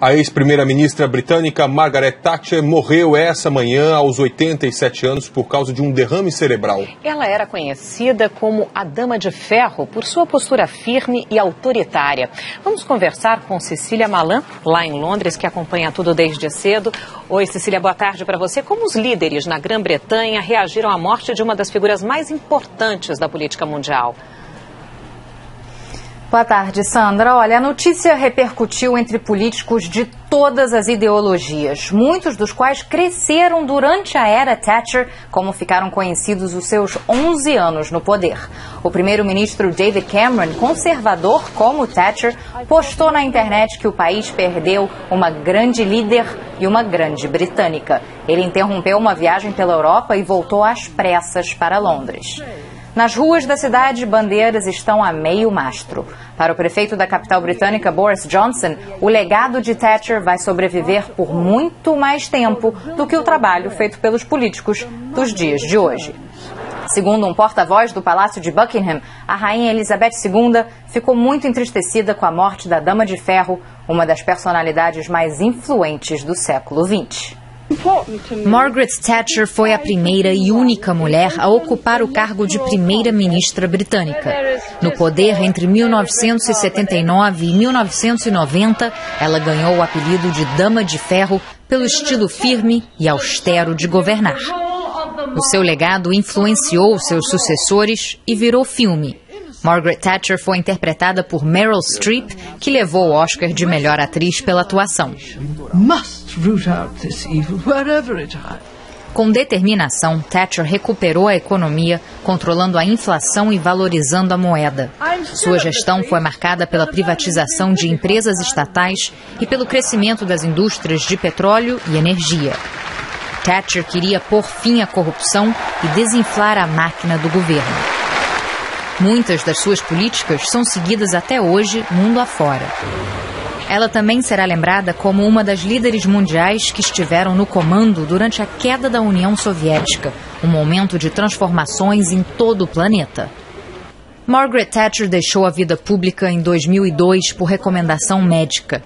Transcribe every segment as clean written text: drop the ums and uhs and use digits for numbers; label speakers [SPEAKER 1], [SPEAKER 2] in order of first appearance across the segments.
[SPEAKER 1] A ex-primeira-ministra britânica Margaret Thatcher morreu essa manhã aos 87 anos por causa de um derrame cerebral.
[SPEAKER 2] Ela era conhecida como a Dama de Ferro por sua postura firme e autoritária. Vamos conversar com Cecília Malan, lá em Londres, que acompanha tudo desde cedo. Oi, Cecília, boa tarde para você. Como os líderes na Grã-Bretanha reagiram à morte de uma das figuras mais importantes da política mundial?
[SPEAKER 3] Boa tarde, Sandra. Olha, a notícia repercutiu entre políticos de todas as ideologias, muitos dos quais cresceram durante a era Thatcher, como ficaram conhecidos os seus 11 anos no poder. O primeiro-ministro David Cameron, conservador como Thatcher, postou na internet que o país perdeu uma grande líder e uma grande britânica. Ele interrompeu uma viagem pela Europa e voltou às pressas para Londres. Nas ruas da cidade, bandeiras estão a meio mastro. Para o prefeito da capital britânica, Boris Johnson, o legado de Thatcher vai sobreviver por muito mais tempo do que o trabalho feito pelos políticos dos dias de hoje. Segundo um porta-voz do Palácio de Buckingham, a rainha Elizabeth II ficou muito entristecida com a morte da Dama de Ferro, uma das personalidades mais influentes do século XX.
[SPEAKER 4] Margaret Thatcher foi a primeira e única mulher a ocupar o cargo de primeira-ministra britânica. No poder entre 1979 e 1990, ela ganhou o apelido de Dama de Ferro pelo estilo firme e austero de governar. O seu legado influenciou seus sucessores e virou filme. Margaret Thatcher foi interpretada por Meryl Streep, que levou o Oscar de melhor atriz pela atuação. Com determinação, Thatcher recuperou a economia, controlando a inflação e valorizando a moeda. Sua gestão foi marcada pela privatização de empresas estatais e pelo crescimento das indústrias de petróleo e energia. Thatcher queria pôr fim à corrupção e desinflar a máquina do governo. Muitas das suas políticas são seguidas até hoje, mundo afora. Ela também será lembrada como uma das líderes mundiais que estiveram no comando durante a queda da União Soviética, um momento de transformações em todo o planeta. Margaret Thatcher deixou a vida pública em 2002 por recomendação médica.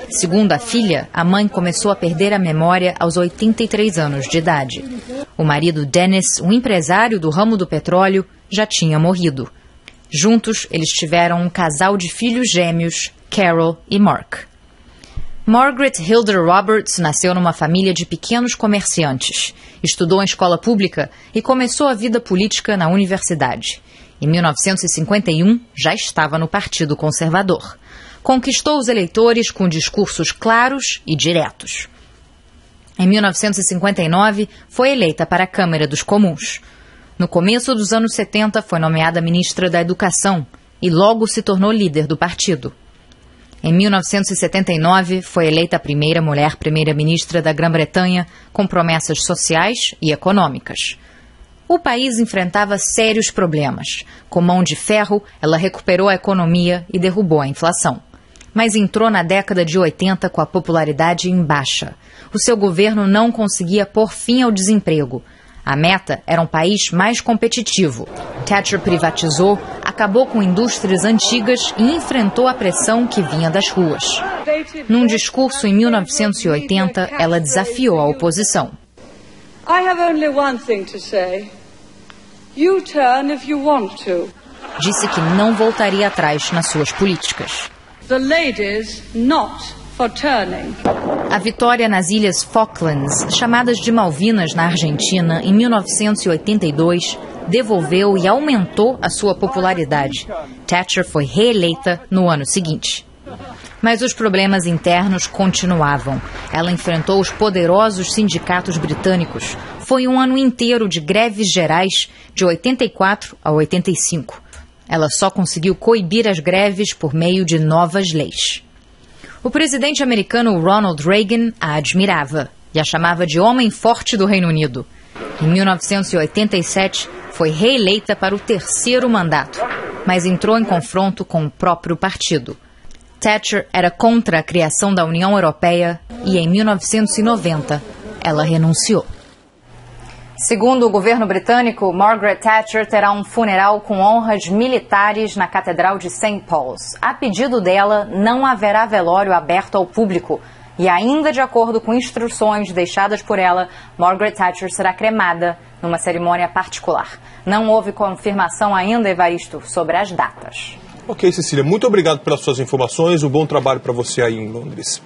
[SPEAKER 4] Segundo a filha, a mãe começou a perder a memória aos 83 anos de idade. O marido Dennis, um empresário do ramo do petróleo, já tinha morrido. Juntos, eles tiveram um casal de filhos gêmeos, Carol e Mark. Margaret Hilder Roberts nasceu numa família de pequenos comerciantes. Estudou em escola pública e começou a vida política na universidade. Em 1951, já estava no Partido Conservador. Conquistou os eleitores com discursos claros e diretos. Em 1959, foi eleita para a Câmara dos Comuns. No começo dos anos 70, foi nomeada ministra da Educação e logo se tornou líder do partido. Em 1979, foi eleita a primeira mulher primeira-ministra da Grã-Bretanha, com promessas sociais e econômicas. O país enfrentava sérios problemas. Com mão de ferro, ela recuperou a economia e derrubou a inflação. Mas entrou na década de 80 com a popularidade em baixa. O seu governo não conseguia pôr fim ao desemprego. A meta era um país mais competitivo. Thatcher privatizou, acabou com indústrias antigas e enfrentou a pressão que vinha das ruas. Num discurso em 1980, ela desafiou a oposição. Disse que não voltaria atrás nas suas políticas. A vitória nas Ilhas Falklands, chamadas de Malvinas na Argentina, em 1982, devolveu e aumentou a sua popularidade. Thatcher foi reeleita no ano seguinte. Mas os problemas internos continuavam. Ela enfrentou os poderosos sindicatos britânicos. Foi um ano inteiro de greves gerais, de 84 a 85. Ela só conseguiu coibir as greves por meio de novas leis. O presidente americano Ronald Reagan a admirava e a chamava de homem forte do Reino Unido. Em 1987, foi reeleita para o terceiro mandato, mas entrou em confronto com o próprio partido. Thatcher era contra a criação da União Europeia e, em 1990, ela renunciou.
[SPEAKER 3] Segundo o governo britânico, Margaret Thatcher terá um funeral com honras militares na Catedral de St. Paul's. A pedido dela, não haverá velório aberto ao público. E ainda de acordo com instruções deixadas por ela, Margaret Thatcher será cremada numa cerimônia particular. Não houve confirmação ainda, Evaristo, sobre as datas.
[SPEAKER 1] Ok, Cecília, muito obrigado pelas suas informações. Um bom trabalho para você aí em Londres.